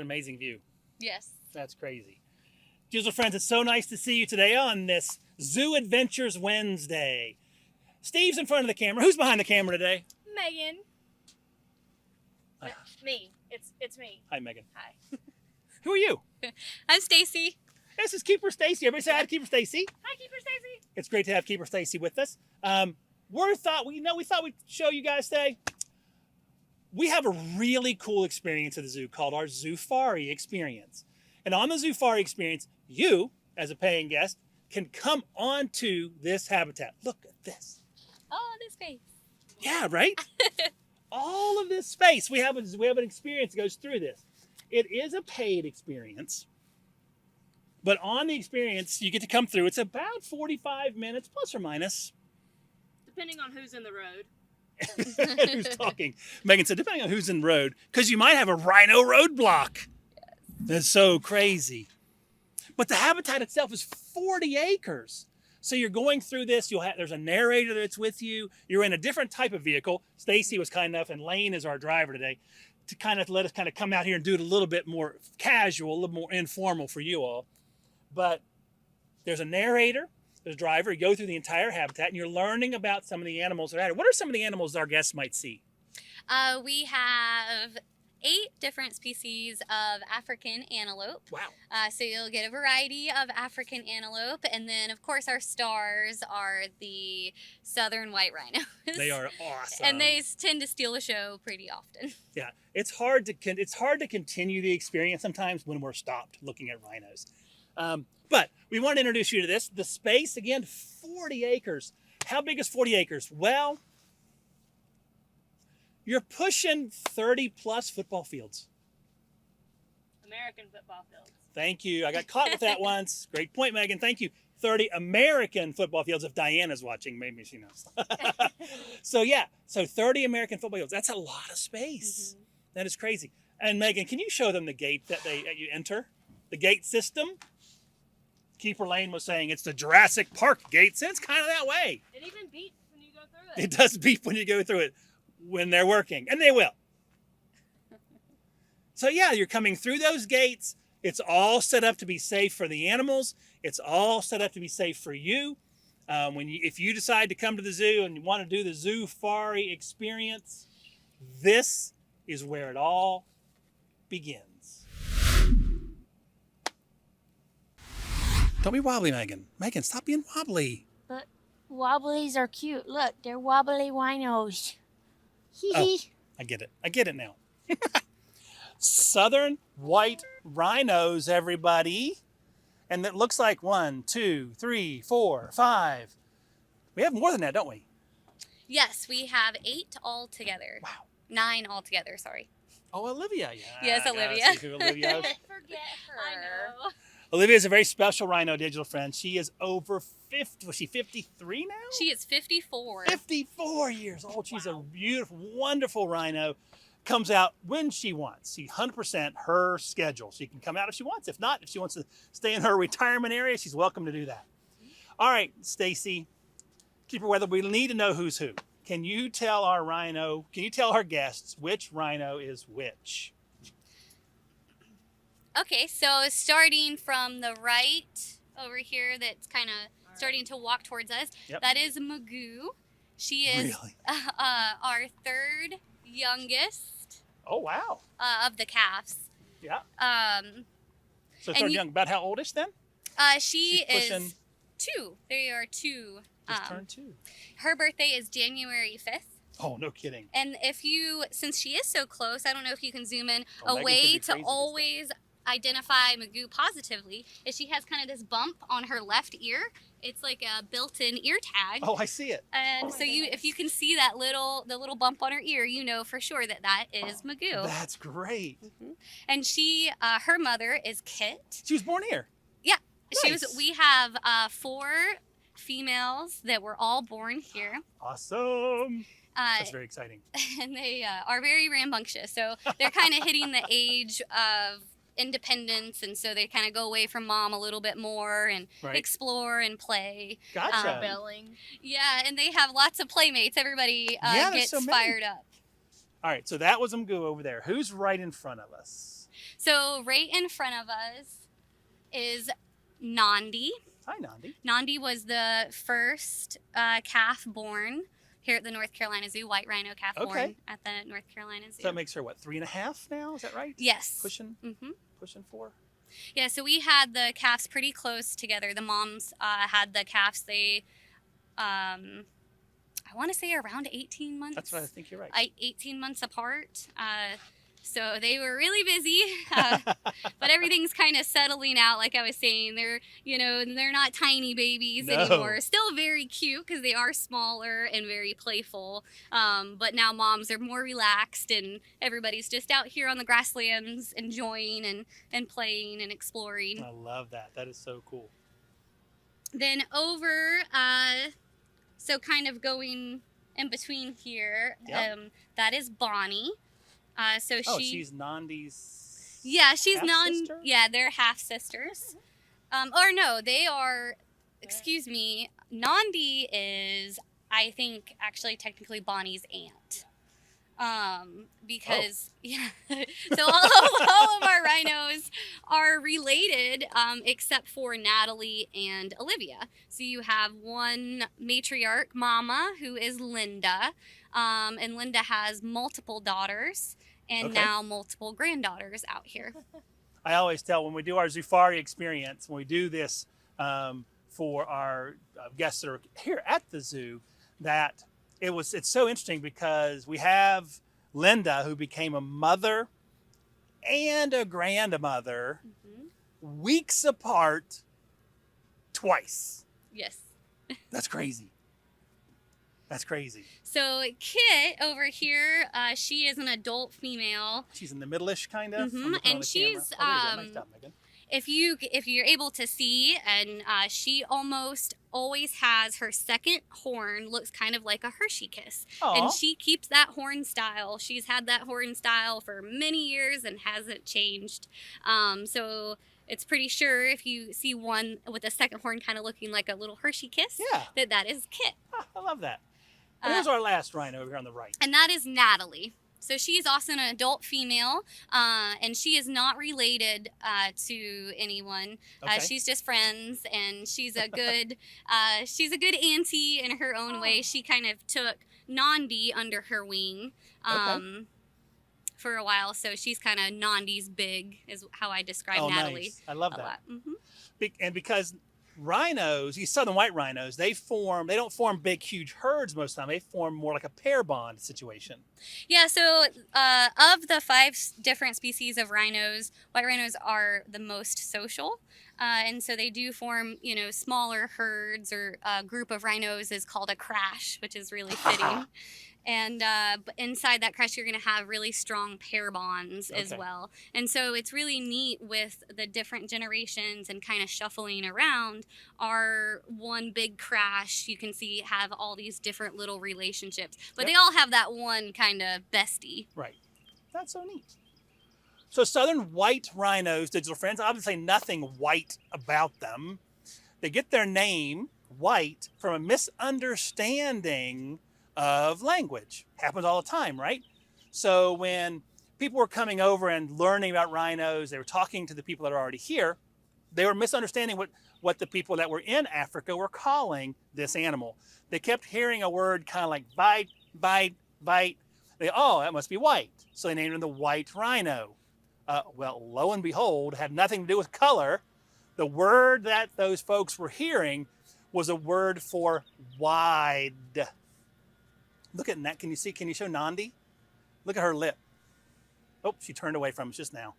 an amazing view. Yes. That's crazy. Digital friends, it's so nice to see you today on this Zoo Adventures Wednesday. Steve's in front of the camera. Who's behind the camera today? Megan. Me. It's me. Hi, Megan. Hi. Who are you? I'm Stacy. This is Keeper Stacy. Everybody say hi to Keeper Stacy. Hi, Keeper Stacy. It's great to have Keeper Stacy with us. We thought we'd show you guys today. We have a really cool experience at the zoo called our Zufari Experience. And on the Zufari Experience, you, as a paying guest, can come onto this habitat. Look at this. Oh, this space. Yeah, right? All of this space. We have an experience that goes through this. It is a paid experience. But on the experience, you get to come through. It's about 45 minutes, plus or minus. Depending on who's in the road. Who's talking? Megan said, depending on who's in the road, because you might have a rhino roadblock. Yes. That's so crazy. But the habitat itself is 40 acres. So you're going through this. There's a narrator that's with you. You're in a different type of vehicle. Stacy was kind enough, and Lane is our driver today, to kind of let us kind of come out here and do it a little bit more casual, a little more informal for you all. But there's a narrator, there's a driver. You go through the entire habitat, and you're learning about some of the animals that are out here. What are some of the animals our guests might see? We have 8 different species of African antelope. Wow. So you'll get a variety of African antelope. And then, of course, our stars are the southern white rhinos. They are awesome. And they tend to steal the show pretty often. Yeah. It's hard to continue the experience sometimes when we're stopped looking at rhinos. But we want to introduce you to this. The space, again, 40 acres. How big is 40 acres? Well, you're pushing 30 plus football fields. American football fields. Thank you. I got caught with that once. Great point, Megan. Thank you. 30 American football fields. If Diana's watching, maybe she knows. So 30 American football fields. That's a lot of space. Mm-hmm. That is crazy. And Megan, can you show them the gate that you enter? The gate system? Keeper Lane was saying it's the Jurassic Park gate, so it's kind of that way. It even beeps when you go through it. It does beep when you go through it when they're working, and they will. So yeah, you're coming through those gates. It's all set up to be safe for the animals. It's all set up to be safe for you. If you decide to come to the zoo and you want to do the Zoofari Experience, this is where it all begins. Don't be wobbly, Megan. Megan, stop being wobbly. But wobblies are cute. Look, they're wobbly rhinos. Oh, I get it. I get it now. Southern white rhinos, everybody. And it looks like 1, 2, 3, 4, 5. We have more than that, don't we? Yes, we have 8 altogether. Wow. 9 altogether, sorry. Oh, Olivia. Yeah. Yes, Olivia. See who Olivia is. Forget her. I know. Olivia is a very special rhino digital friend. She is over 50. Was she 53 now? She is 54. 54 years old. She's a beautiful, wonderful rhino. Comes out when she wants. She's 100% her schedule. She can come out if she wants. If not, if she wants to stay in her retirement area, she's welcome to do that. All right, Stacy, Keeper Weather, we need to know who's who. Can you tell our guests which rhino is which? Okay, so starting from the right over here, that's kind of starting to walk towards us, that is Magoo. She is really? Our 3rd youngest. Oh, wow. Of the calves. Yeah. So 3rd young, about how oldish then? She is 2. They are 2. Just turned 2. Her birthday is January 5th. Oh, no kidding. And since she is so close, I don't know if you can zoom in, a way to always identify Magoo positively is she has kind of this bump on her left ear. It's like a built-in ear tag. Oh, I see it. And if you can see the little bump on her ear, you know for sure that is Magoo. That's great. Mm-hmm. And she, her mother is Kit. She was born here. Yeah, nice. We have 4 females that were all born here. Awesome. That's very exciting. And they are very rambunctious. So they're kind of hitting the age of independence, and so they kind of go away from mom a little bit more and explore and play. Gotcha. Rebelling. Yeah, and they have lots of playmates. Everybody gets fired up. All right, so that was Magoo over there. Who's right in front of us? So right in front of us is Nandi. Hi, Nandi. Nandi was the first calf born here at the North Carolina Zoo, white rhino calf born at the North Carolina Zoo. So that makes her, what, 3.5 now? Is that right? Yes. Pushing Mm-hmm. 4? Yeah, so we had the calves pretty close together. The moms had the calves, I want to say around 18 months. That's what I think you're right. 18 months apart. So they were really busy, but everything's kind of settling out. Like I was saying, they're not tiny babies anymore. Still very cute because they are smaller and very playful. But now moms are more relaxed and everybody's just out here on the grasslands enjoying and playing and exploring. I love that. That is so cool. Then over, so kind of going in between here, that is Bonnie. She's Nandi's. Yeah, she's half-sister? Yeah, they're half sisters. Or no, they are. Excuse me. Nandi is, I think, actually technically Bonnie's aunt. Because so all of our rhinos are related, except for Natalie and Olivia. So you have one matriarch mama who is Linda, and Linda has multiple daughters. And now multiple granddaughters out here. I always tell when we do our Zufari experience, when we do this for our guests that are here at the zoo, that it's so interesting because we have Linda, who became a mother and a grandmother weeks apart twice. Yes. That's crazy. That's crazy. So Kit over here, she is an adult female. She's in the middle-ish kind of. And she's nice job, Megan. If you're able to see, and she almost always has her second horn looks kind of like a Hershey kiss. Aww. And she keeps that horn style. She's had that horn style for many years and hasn't changed. So it's pretty sure if you see one with a second horn kind of looking like a little Hershey kiss, that is Kit. I love that. And here's our last rhino over here on the right. And that is Natalie. So she's also an adult female, and she is not related to anyone. She's just friends, and she's a good auntie in her own way. She kind of took Nandi under her wing for a while, so she's kind of Nandi's big, is how I describe Natalie. Nice. I love that. Mm-hmm. And because rhinos, these southern white rhinos, they don't form big, huge herds most of the time. They form more like a pair bond situation. Yeah, so of the 5 different species of rhinos, white rhinos are the most social. And so they do form, smaller herds, or a group of rhinos is called a crash, which is really fitting. And inside that crash, you're going to have really strong pair bonds as well. And so it's really neat with the different generations and kind of shuffling around. Our one big crash, you can see, have all these different little relationships. But they all have that one kind of bestie. Right. That's so neat. So southern white rhinos, digital friends, obviously nothing white about them. They get their name, white, from a misunderstanding of language. Happens all the time, right? So when people were coming over and learning about rhinos, they were talking to the people that are already here, they were misunderstanding what the people that were in Africa were calling this animal. They kept hearing a word kind of like bite, bite, bite. That must be white. So they named him the white rhino. Well, lo and behold, had nothing to do with color. The word that those folks were hearing was a word for wide. Look at that. Can you show Nandi? Look at her lip. Oh, she turned away from us just now.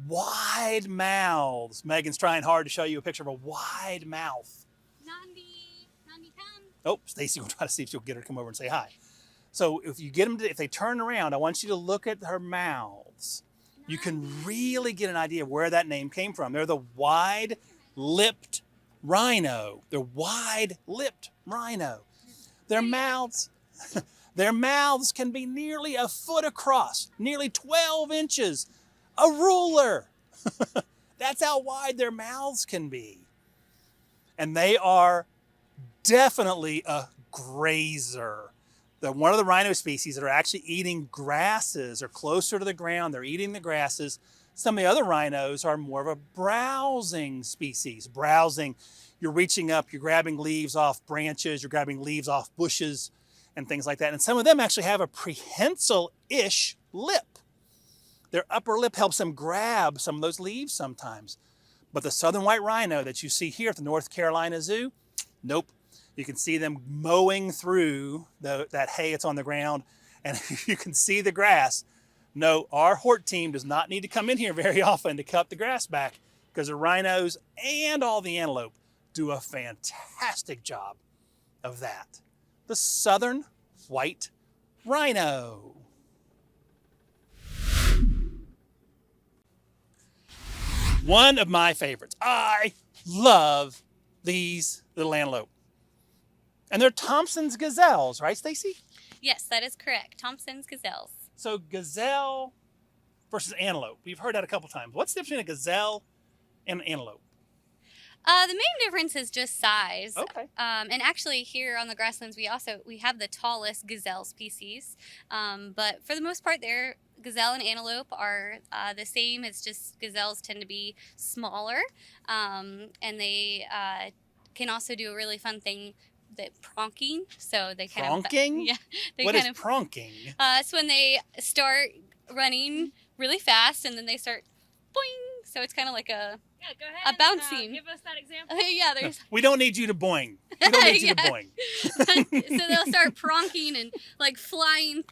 Wide mouths. Megan's trying hard to show you a picture of a wide mouth. Nandi, come. Oh, Stacy will try to see if she'll get her to come over and say hi. So if they turn around, I want you to look at her mouths. You can really get an idea of where that name came from. They're the wide-lipped rhino. They're wide-lipped rhino. Their mouths can be nearly a foot across, nearly 12 inches. A ruler. That's how wide their mouths can be. And they are definitely a grazer. They're one of the rhino species that are actually eating grasses or closer to the ground. They're eating the grasses. Some of the other rhinos are more of a browsing species. Browsing, you're reaching up, you're grabbing leaves off branches, you're grabbing leaves off bushes and things like that. And some of them actually have a prehensile-ish lip. Their upper lip helps them grab some of those leaves sometimes. But the southern white rhino that you see here at the North Carolina Zoo, nope. You can see them mowing through that hay that's on the ground, and you can see the grass. No, our hort team does not need to come in here very often to cut the grass back, because the rhinos and all the antelope do a fantastic job of that. The southern white rhino. One of my favorites. I love these little antelope. And they're Thompson's gazelles, right, Stacy? Yes, that is correct. Thompson's gazelles. So gazelle versus antelope. We've heard that a couple times. What's the difference between a gazelle and an antelope? The main difference is just size. Okay. And actually here on the grasslands, we have the tallest gazelle species. But for the most part, gazelle and antelope are the same. It's just gazelles tend to be smaller. And they can also do a really fun thing, that pronking. So they kind Pronking? of... Yeah. What is pronking? It's when they start running really fast and then they start boing. So it's kind of like a... Yeah, go ahead. bouncing. Give us that example. Yeah, there's... We don't need you to boing. We don't need you to Yeah. boing. So they'll start pronking and like flying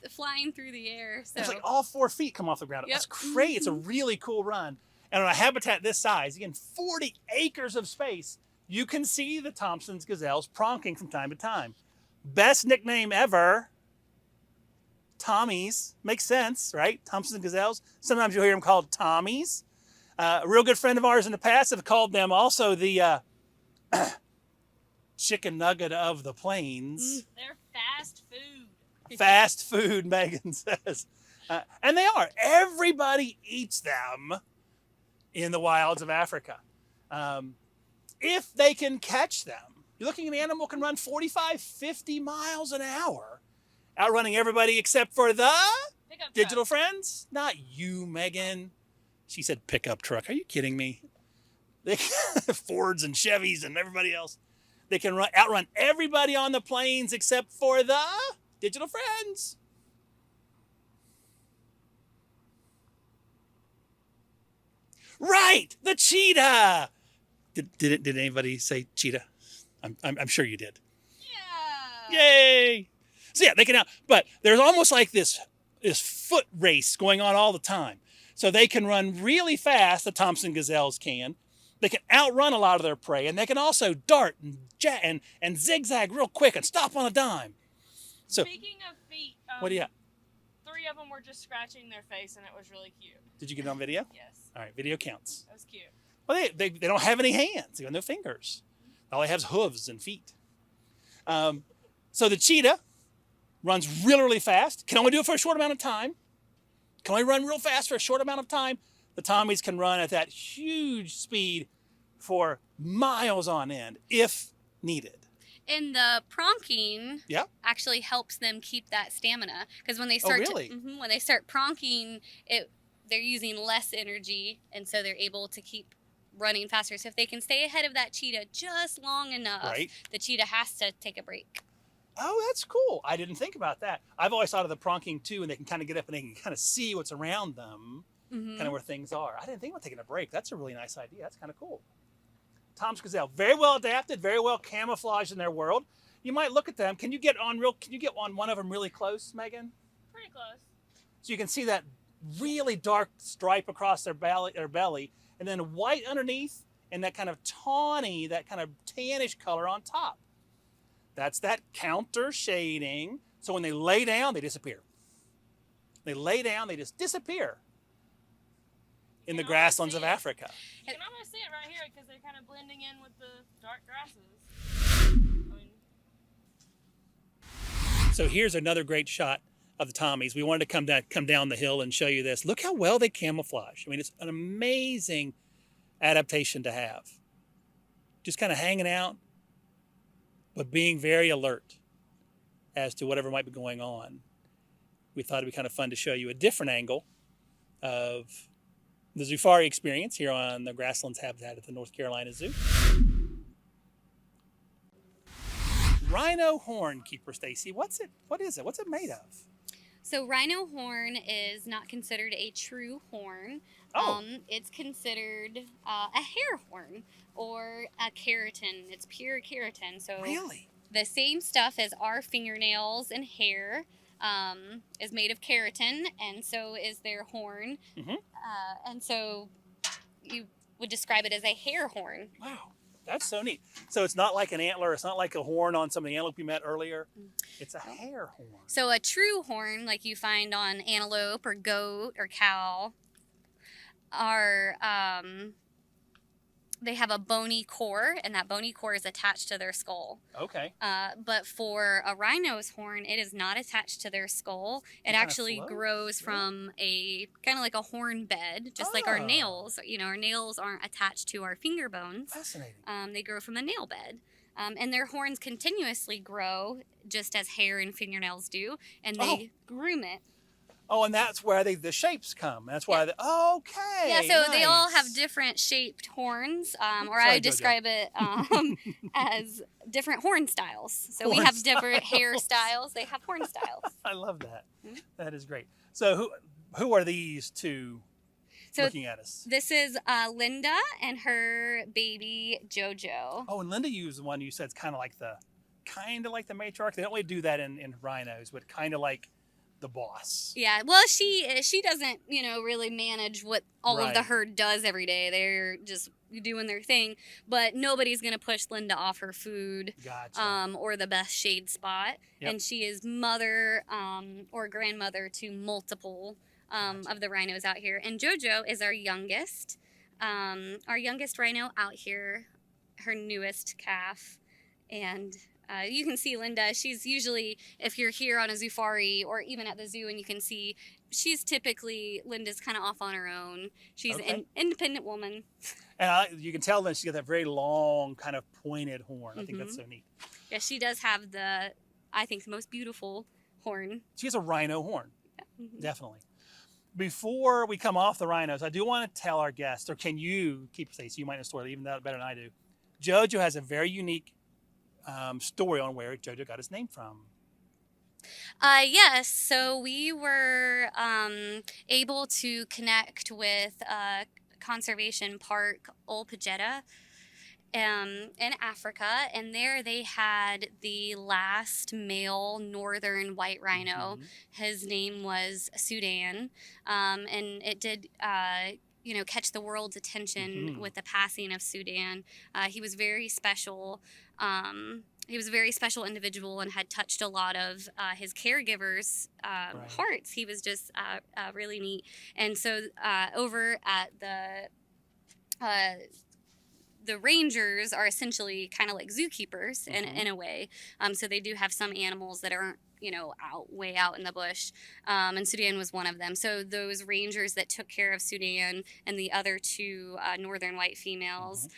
through the air. So It's like all 4 feet come off the ground. Yep. It's great. It's a really cool run. And on a habitat this size, again, 40 acres of space, you can see the Thompson's gazelles pronking from time to time. Best nickname ever, Tommies. Makes sense, right? Thompson's gazelles. Sometimes you'll hear them called Tommies. A real good friend of ours in the past have called them also the chicken nugget of the plains. They're fast food. Fast food, Megan says. And they are. Everybody eats them in the wilds of Africa. If they can catch them. You're looking at an animal can run 45, 50 miles an hour, outrunning everybody except for the Pickup digital truck. friends. Not you, Megan. She said pickup truck. Are you kidding me? They Fords and Chevys and everybody else. They can outrun everybody on the plains except for the digital friends. Right, the cheetah. Did anybody say cheetah? I'm sure you did. Yeah. Yay! So yeah, they can out, but there's almost like this foot race going on all the time. So they can run really fast, the Thompson gazelles can. They can outrun a lot of their prey, and they can also dart and zigzag real quick and stop on a dime. So Speaking of feet, what do you got? 3 of them were just scratching their face, and it was really cute. Did you get it on video? Yes, All right, video counts. that was cute. Well, they don't have any hands. They got no fingers. All they have is hooves and feet. So the cheetah runs really, really fast. Can only do it for a short amount of time. Can only run real fast for a short amount of time. The Tommies can run at that huge speed for miles on end, if needed. and the pronking Yeah. actually helps them keep that stamina, because when they start really? when they start pronking, they're using less energy, and so they're able to keep running faster. So if they can stay ahead of that cheetah just long enough, Right. the cheetah has to take a break. Oh, that's cool. I didn't think about that. I've always thought of the pronking too, and they can kind of get up and they can kind of see what's around them, kind of where things are. I didn't think about taking a break. That's a really nice idea. That's kind of cool. Tom's gazelle, very well adapted, very well camouflaged in their world. You might look at them. Can you get on one of them really close, Megan? Pretty close. So you can see that really dark stripe across their belly, and then white underneath, and that kind of tawny, that kind of tannish color on top. That's that counter shading. So when they lay down, they disappear. They lay down, they just disappear in the You can almost grasslands see of it. Africa. You can almost see it right here because they're kind of blending in with the dark grasses. I mean, So here's another great shot of the Tommies. We wanted to come down the hill and show you this. Look how well they camouflage. I mean, it's an amazing adaptation to have. Just kind of hanging out, but being very alert as to whatever might be going on. We thought it'd be kind of fun to show you a different angle of The Zufari Experience here on the Grasslands Habitat at the North Carolina Zoo. Rhino horn, Keeper Stacy. What is it? What's it made of? So rhino horn is not considered a true horn. Oh. It's considered a hair horn or a keratin. It's pure keratin. So Really? the same stuff as our fingernails and hair is made of keratin, and so is their horn. Mm-hmm. And so you would describe it as a hair horn. Wow. That's so neat. So it's not like an antler. It's not like a horn on some of the antelope you met earlier. It's a hair horn. So a true horn, like you find on antelope or goat or cow, are they have a bony core, and that bony core is attached to their skull. Okay. But for a rhino's horn, it is not attached to their skull. It kinda actually floats, grows from a kind of like a horn bed, just like our Oh. nails. You know, our nails aren't attached to our finger bones. Fascinating. They grow from a nail bed. And their horns continuously grow just as hair and fingernails do, and they groom it. Oh, and that's where the shapes come. That's why. Okay. Yeah, so they all have nice. different shaped horns, or Sorry, I Jojo. describe it as different horn styles. So we Horn have different hair styles. styles. They have horn styles. I love that. Mhm. That is great. So who are these two So looking at us? this is Linda and her baby Jojo. Oh, and Linda, you was the one you said it's kind of like the matriarch. They don't really do that in rhinos, but kind of like the boss. Yeah, well, she doesn't, really manage what all of the Right. herd does every day. They're just doing their thing, but nobody's gonna push Linda off her food, Gotcha. or the best shade spot. Yep. And she is mother, or grandmother to multiple Gotcha. of the rhinos out here. And Jojo is our youngest rhino out here, her newest calf, and. You can see Linda. She's usually, if you're here on a Zoofari or even at the zoo and you can see, Linda's kind of off on her own. She's Okay. an independent woman. And you can tell that she's got that very long, kind of pointed horn. I think that's Mm-hmm. so neat. Yeah, she does have the most beautiful horn. She has a rhino horn, Mhm. definitely. Before we come off the rhinos, I do want to tell our guests, or can you, Keep Stacy, you might know the story even better than I do. Jojo has a very unique story on where Jojo got his name from. Yes, so we were able to connect with Conservation Park Olpejeta in Africa, and there they had the last male northern white rhino. Mhm. His name was Sudan, and it did. Catch the world's attention Mhm. with the passing of Sudan. He was very special. He was a very special individual and had touched a lot of his caregivers' Right. hearts. He was just really neat. And so over at the rangers are essentially kind of like zookeepers in a way. So they do have some animals that aren't, way out in the bush. And Sudan was one of them. So those rangers that took care of Sudan and the other two northern white females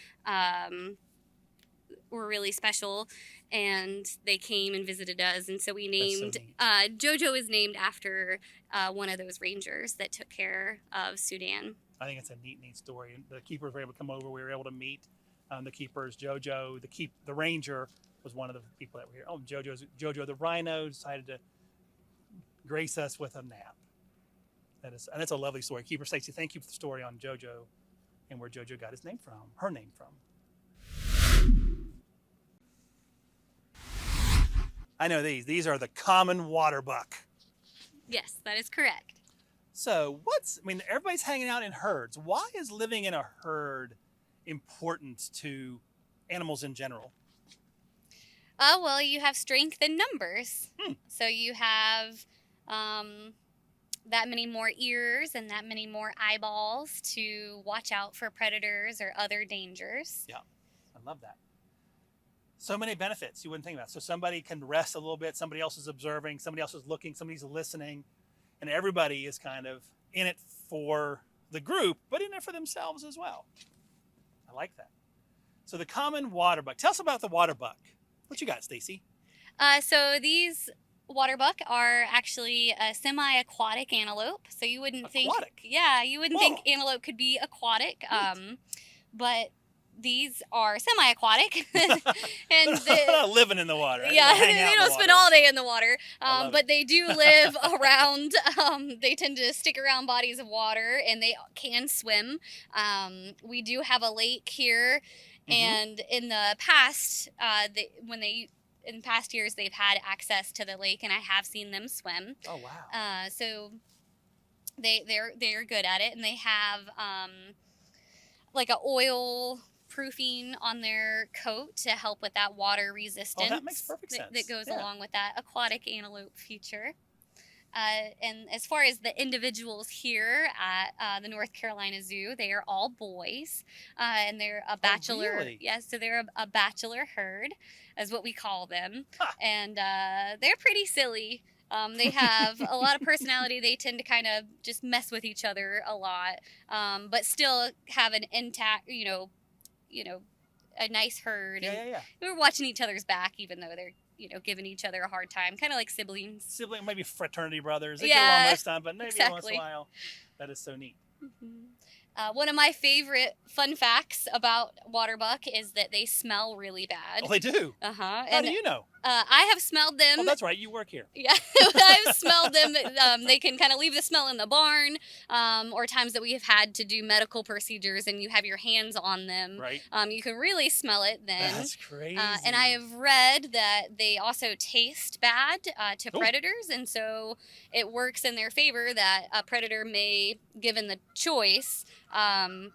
were really special. And they came and visited us. And so we named, Jojo is named after one of those rangers that took care of Sudan. I think it's a neat story. And the keepers were able to come over. We were able to meet the keepers. Jojo, the ranger, was one of the people that were here. Oh, Jojo the rhino decided to grace us with a nap. And it's a lovely story. Keeper Stacy, thank you for the story on Jojo and where Jojo got her name from. I know these. These are the common water buck. Yes, that is correct. So everybody's hanging out in herds. Why is living in a herd important to animals in general? Well, you have strength in numbers. So you have that many more ears and that many more eyeballs to watch out for predators or other dangers. Yeah, I love that. So many benefits you wouldn't think about. So somebody can rest a little bit, somebody else is observing, somebody else is looking, somebody's listening, and everybody is kind of in it for the group, but in it for themselves as well. I like that. So the common water buck. Tell us about the water buck. What you got, Stacy? So these water buck are actually a semi-aquatic antelope, so you wouldn't Aquatic? you wouldn't think Whoa. antelope could be aquatic. But these are semi-aquatic, and Living in the water. yeah, Hang out they in don't the spend water. all day in the water, I love but it. they do live around. They tend to stick around bodies of water, and they can swim. We do have a lake here, and in the past, in past years they've had access to the lake, and I have seen them swim. Oh, wow. So they're good at it, and they have like a oil proofing on their coat to help with that water resistance. Oh, that makes perfect sense. That goes Yeah. along with that aquatic antelope feature. And as far as the individuals here at the North Carolina Zoo, they are all boys, and they're a bachelor. really? Yes, so they're a bachelor herd, is what we call them, Huh. and they're pretty silly. They have a lot of personality. They tend to kind of just mess with each other a lot, but still have an intact, a nice herd. And Yeah. we're watching each other's back, even though they're, giving each other a hard time, kind of like siblings. Sibling, maybe fraternity brothers. They Yeah, get along most of the time, but maybe once in exactly. a while. That is so neat. One of my favorite fun facts about water buck is that they smell really bad. Oh, they do. Uh-huh. How do you know? I have smelled them. Oh, that's right. You work here. Yeah, I've smelled them. They can kind of leave the smell in the barn, or times that we have had to do medical procedures and you have your hands on them. Right. You can really smell it then. That's crazy. And I have read that they also taste bad to Oh. predators, and so it works in their favor that a predator may, given the choice,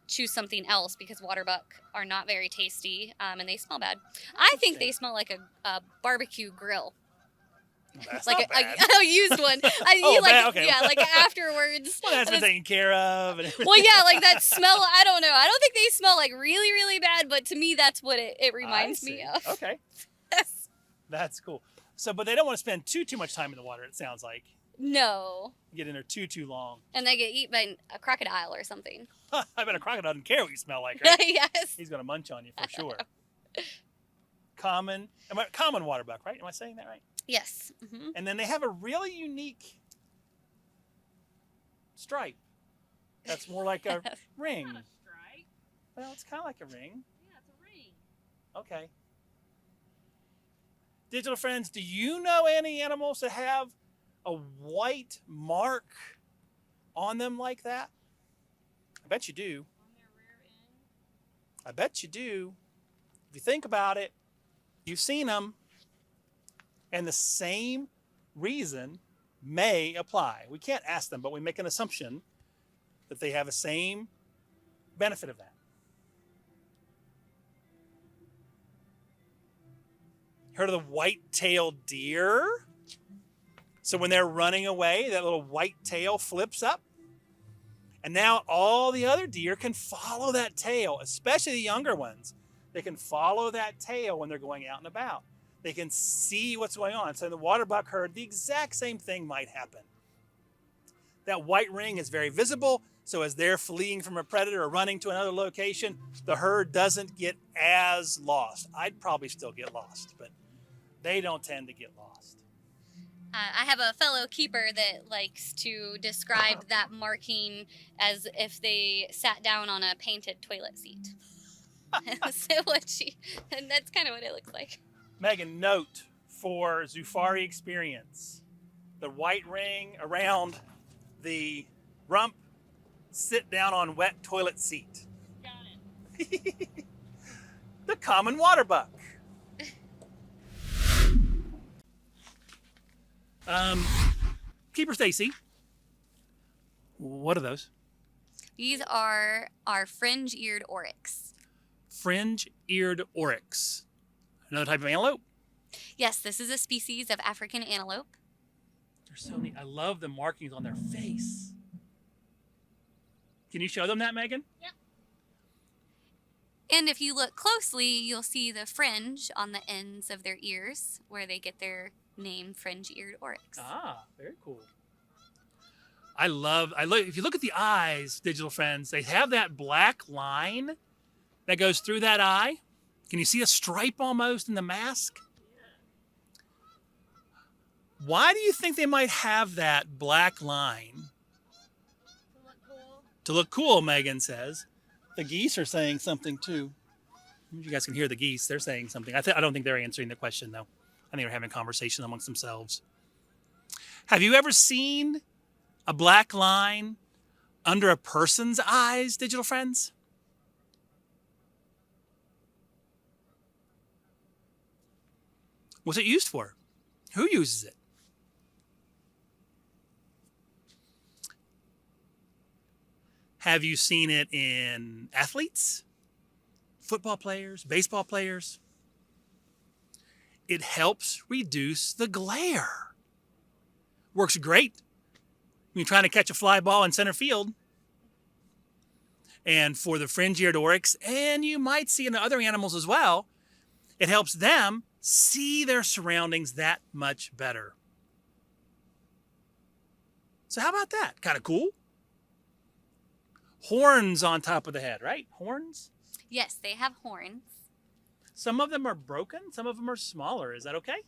choose something else because water buck are not very tasty and they smell bad. I think they smell like a barbecue grill. That's Like not bad. a used one. Oh, bad, okay. Yeah, like afterwards. Well, that's been taken care of. And Well, yeah, like that smell. I don't know. I don't think they smell like really, really bad, but to me, that's what it reminds me of. Okay. That's cool. So, but they don't want to spend too much time in the water, it sounds like. No. Get in there too long. And they get eaten by a crocodile or something. I bet a crocodile doesn't care what you smell like, right? Yes. He's going to munch on you for sure. Common water buck, right? Am I saying that right? Yes. Mm-hmm. And then they have a really unique stripe. That's more like a ring. Not a stripe. Well, it's kind of like a ring. Yeah, it's a ring. Okay. Digital friends, do you know any animals that have a white mark on them like that? I bet you do. On their rear end. I bet you do. If you think about it, you've seen them. And the same reason may apply. We can't ask them, but we make an assumption that they have the same benefit of that. Heard of the white-tailed deer? So when they're running away, that little white tail flips up. And now all the other deer can follow that tail, especially the younger ones. They can follow that tail when they're going out and about. They can see what's going on. So in the water buck herd, the exact same thing might happen. That white ring is very visible, so as they're fleeing from a predator or running to another location, the herd doesn't get as lost. I'd probably still get lost, but they don't tend to get lost. I have a fellow keeper that likes to describe that marking as if they sat down on a painted toilet seat. And that's kind of what it looks like. Megan, note for Zufari Experience, the white ring around the rump, sit down on wet toilet seat. Got it. The common water buck. Keeper Stacy, what are those? These are our fringe-eared oryx. Fringe-eared oryx. Another type of antelope? Yes, this is a species of African antelope. They're so neat. I love the markings on their face. Can you show them that, Megan? Yep. And if you look closely, you'll see the fringe on the ends of their ears, where they get their name fringe-eared oryx. Ah, very cool. If you look at the eyes, digital friends, they have that black line that goes through that eye. Can you see a stripe almost in the mask? Why do you think they might have that black line? To look cool. To look cool, Megan says. The geese are saying something too. You guys can hear the geese. They're saying something. I don't think they're answering the question, though. I think they're having a conversation amongst themselves. Have you ever seen a black line under a person's eyes, digital friends? What's it used for? Who uses it? Have you seen it in athletes? Football players, baseball players? It helps reduce the glare. Works great when you're trying to catch a fly ball in center field. And for the fringe-eared oryx, and you might see in other animals as well, it helps them see their surroundings that much better. So how about that? Kind of cool. Horns on top of the head, right? Horns? Yes, they have horns. Some of them are broken. Some of them are smaller. Is that okay?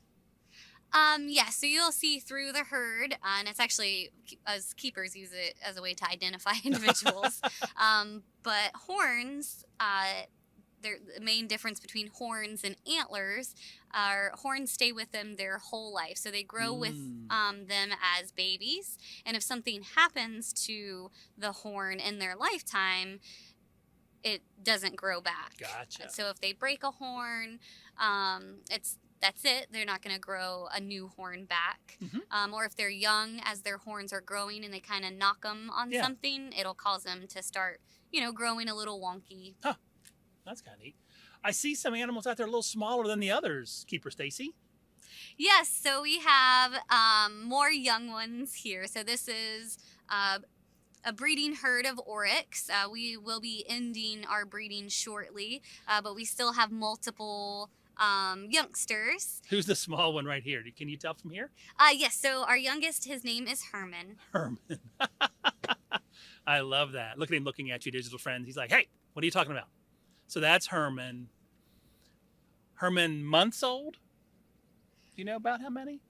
Yeah, so you'll see through the herd, and it's actually, as keepers use it as a way to identify individuals. But horns, the main difference between horns and antlers are horns stay with them their whole life. So they grow with them as babies. And if something happens to the horn in their lifetime, it doesn't grow back. Gotcha. So if they break a horn, that's it. They're not going to grow a new horn back. Mm-hmm. Or if they're young, as their horns are growing and they kind of knock them on something, it'll cause them to start, growing a little wonky. Huh. That's kind of neat. I see some animals out there a little smaller than the others, Keeper Stacy. Yes, so we have more young ones here. So this is a breeding herd of oryx. We will be ending our breeding shortly, but we still have multiple youngsters. Who's the small one right here? Can you tell from here? Yes, so our youngest, his name is Herman. Herman. I love that. Look at him looking at you, digital friends. He's like, hey, what are you talking about? So that's Herman. Herman months old? Do you know about how many?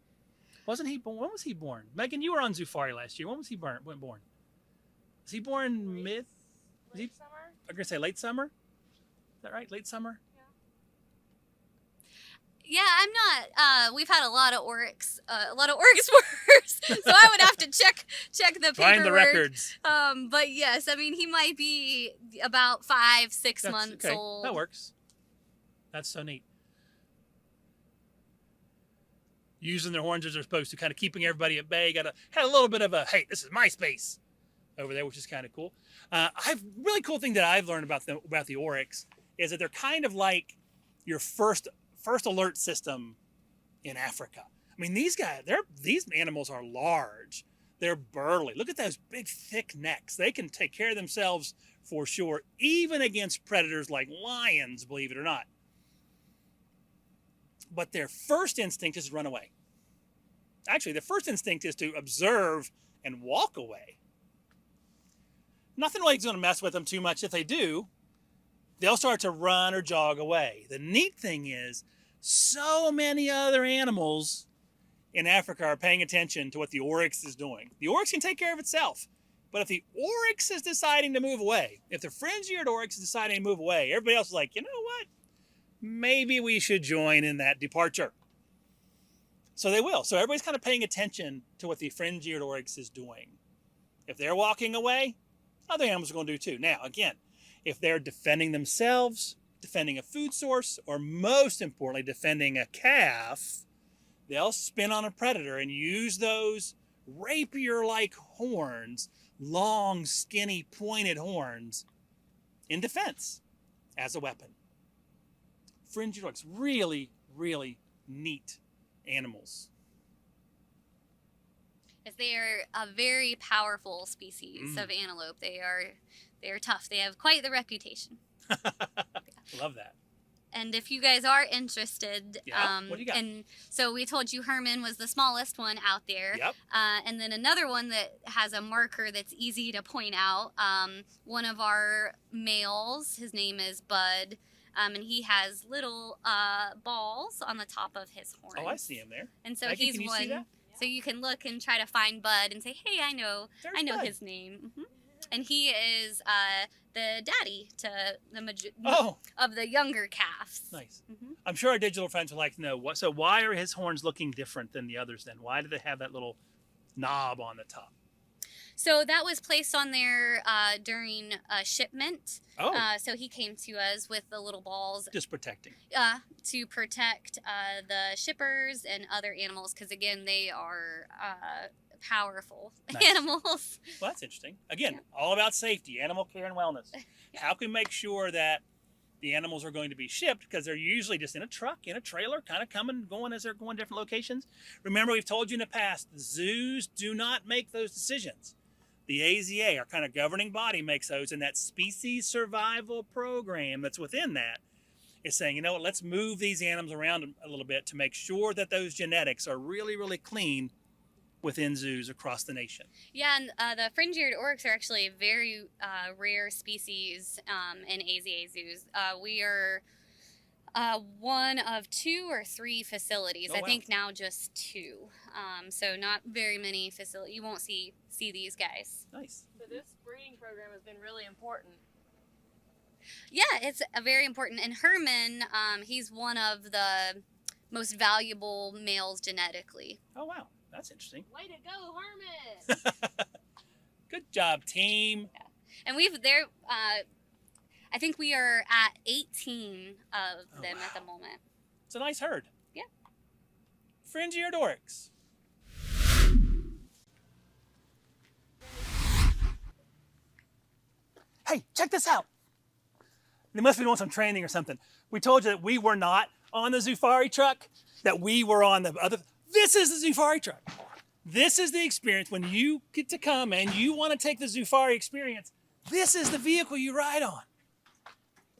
Wasn't he born? When was he born? Megan, you were on Zoofari last year. When was he born? Was he born Late summer? I'm going to say late summer. Is that right? Late summer? Yeah, I'm not. We've had a lot of oryx wars, so I would have to check the paperwork. Find the records. But yes, I mean he might be about 5-6 months okay. old. That works. That's so neat. Using their horns as they're supposed to, kind of keeping everybody at bay. Had a little bit of a, hey, this is my space over there, which is kind of cool. Really cool thing that I've learned about the oryx is that they're kind of like your first alert system in Africa. I mean, these animals are large. They're burly. Look at those big, thick necks. They can take care of themselves for sure, even against predators like lions, believe it or not. But their first instinct is to run away. Actually, the first instinct is to observe and walk away. Nothing really is going to mess with them too much. If they do, they'll start to run or jog away. The neat thing is, so many other animals in Africa are paying attention to what the oryx is doing. The oryx can take care of itself. But if the oryx is deciding to move away, if the fringe-eared oryx is deciding to move away, everybody else is like, you know what? Maybe we should join in that departure. So they will. So everybody's kind of paying attention to what the fringe-eared oryx is doing. If they're walking away, other animals are going to do too. Now, again, if they're defending themselves, defending a food source, or most importantly, defending a calf, they'll spin on a predator and use those rapier-like horns, long, skinny, pointed horns, in defense as a weapon. Fringe-eared oryx, really, really neat animals. As they are a very powerful species of antelope. They are tough. They have quite the reputation. Love that. And if you guys are interested, what do you got? And so we told you Herman was the smallest one out there. Yep. And then another one that has a marker that's easy to point out. One of our males, his name is Bud, and he has little balls on the top of his horns. Oh, I see him there. And so Maggie, he's can you one. see that? So you can look and try to find Bud and say, hey, I know There's Bud. his name. And he is the daddy to the of the younger calves. Nice. I'm sure our digital friends would like to know so why are his horns looking different than the others then? Why do they have that little knob on the top? So that was placed on there during shipment. Oh. So he came to us with the little balls. Just protecting. To protect the shippers and other animals, because again, they are powerful animals. Well, that's interesting. Again, all about safety, animal care and wellness. How can we make sure that the animals are going to be shipped, because they're usually just in a truck, in a trailer, kind of coming, going as they're going to different locations. Remember, we've told you in the past, the zoos do not make those decisions. The AZA, our kind of governing body, makes those, and that species survival program that's within that is saying, you know what, let's move these animals around a little bit to make sure that those genetics are really, really clean within zoos across the nation. Yeah, and the fringe-eared oryx are actually a very rare species in AZA zoos. We are one of 2 or 3 facilities. I think now just 2. So not very many facilities. You won't see these guys. Nice. So this breeding program has been really important. Yeah, it's very important. And Herman, he's one of the most valuable males genetically. Oh, wow. That's interesting. Way to go, Herman! Good job, team. Yeah. And I think we are at 18 of them at the moment. It's a nice herd. Yeah. Fringe-eared oryx. Hey, check this out. They must be doing some training or something. We told you that we were not on the Zufari truck, that we were on the other. This is the Zufari truck. This is the experience when you get to come and you want to take the Zufari experience. This is the vehicle you ride on.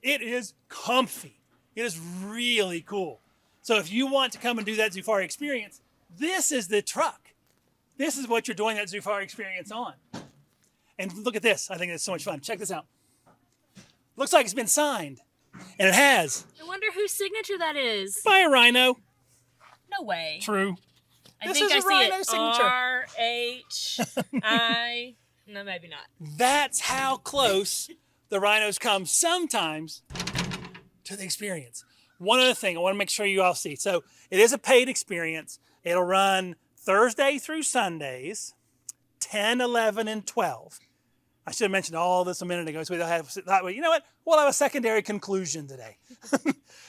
It is comfy. It is really cool. So if you want to come and do that Zufari experience, this is the truck. This is what you're doing that Zufari experience on. And look at this. I think it's so much fun. Check this out. Looks like it's been signed. And it has. I wonder whose signature that is. By a rhino. No way. True. I This think is I a see rhino it. signature. R-H-I... No, maybe not. That's how close the rhinos come sometimes to the experience. One other thing I want to make sure you all see. So it is a paid experience. It'll run Thursday through Sundays, 10, 11, and 12. I should have mentioned all this a minute ago. So you know what? We'll have a secondary conclusion today.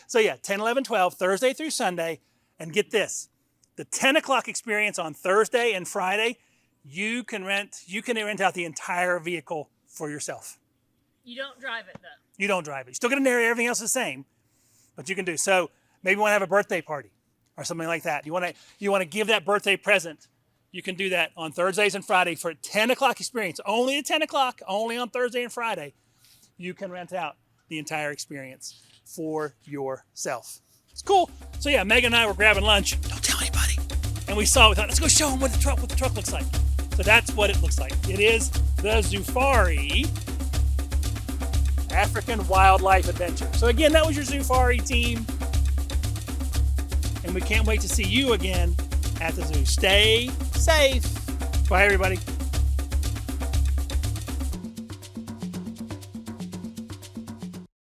So yeah, 10, 11, 12, Thursday through Sunday. And get this, the 10 o'clock experience on Thursday and Friday, you can rent out the entire vehicle for yourself. You don't drive it, though. You don't drive it. You still get a narrator, everything else is the same, but you can do. So maybe you want to have a birthday party or something like that. You want to give that birthday present. You can do that on Thursdays and Friday for a 10 o'clock experience. Only at 10 o'clock, only on Thursday and Friday. You can rent out the entire experience for yourself. It's cool. So yeah, Megan and I were grabbing lunch. Don't tell anybody. And we saw it. We thought, let's go show them what the truck looks like. So that's what it looks like. It is the Zufari African Wildlife Adventure. So again, that was your Zufari team. And we can't wait to see you again at the zoo. Stay safe. Bye, everybody.